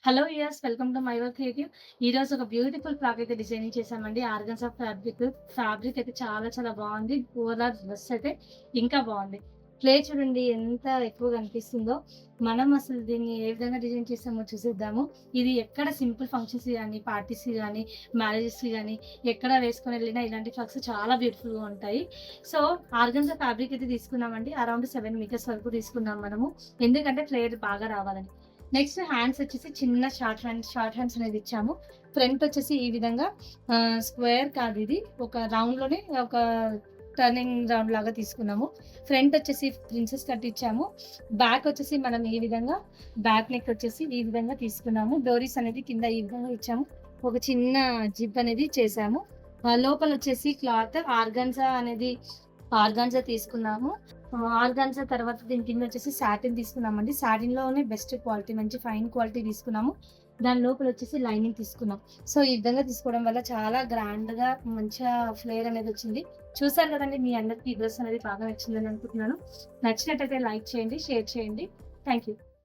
Hello yes welcome to my work creative. ఈరోజు ఒక beautiful frock అయితే డిజైనింగ్ చేశామండి. ఆర్గన్జా ఫ్యాబ్రిక్ అయితే చాలా చాలా బాగుంది. ఓవరాల్ డ్రెస్ అయితే ఇంకా బాగుంది. ప్లే చూడండి ఎంత ఎక్కువగా అనిపిస్తుందో. మనం అసలు దీన్ని ఏ విధంగా డిజైన్ చేసామో చూసేద్దాము. ఇది ఎక్కడ సింపుల్ ఫంక్షన్స్ కానీ, పార్టీస్ కానీ, మ్యారేజెస్ కానీ ఎక్కడ వేసుకొని వెళ్ళినా ఇలాంటి ఫ్రాక్స్ చాలా బ్యూటిఫుల్గా ఉంటాయి. సో ఆర్గన్జా ఫ్యాబ్రిక్ అయితే తీసుకున్నామండి. అరౌండ్ 7 మీటర్స్ వరకు తీసుకున్నాం మనము. ఎందుకంటే ఫ్లేర్ బాగా రావాలని. నెక్స్ట్ హ్యాండ్స్ వచ్చేసి చిన్న షార్ట్ హ్యాండ్స్ అనేది ఇచ్చాము. ఫ్రంట్ వచ్చేసి ఈ విధంగా స్క్వేర్ కాదు, ఇది ఒక రౌండ్‌లోనే ఒక టర్నింగ్ రౌండ్ లాగా తీసుకున్నాము. ఫ్రంట్ వచ్చేసి ప్రిన్సెస్ కట్ ఇచ్చాము. బ్యాక్ వచ్చేసి మనం ఈ విధంగా బ్యాక్ నెక్ వచ్చేసి ఈ విధంగా తీసుకున్నాము. డోరీస్ అనేది కింద ఈ విధంగా ఇచ్చాము. ఒక చిన్న జిప్ అనేది చేసాము. లోపల వచ్చేసి క్లాత్ ఆర్గాన్జా తీసుకున్నాము. ఆర్గాన్జా తర్వాత దీని కింద వచ్చేసి సాటిన్ తీసుకున్నామండి. సాటిన్‌లోనే బెస్ట్ క్వాలిటీ మంచి ఫైన్ క్వాలిటీ తీసుకున్నాము. దాని లోపల వచ్చేసి లైనింగ్ తీసుకున్నాం. సో, ఈ విధంగా తీసుకోవడం వల్ల చాలా గ్రాండ్‌గా మంచిగా ఫ్లేర్ అనేది వచ్చింది. చూసారు కదండీ! మీ అందరికి ఈ డ్రెస్ అనేది బాగా నచ్చిందని అనుకుంటున్నాను. నచ్చినట్టయితే లైక్ చేయండి, షేర్ చేయండి. Thank you.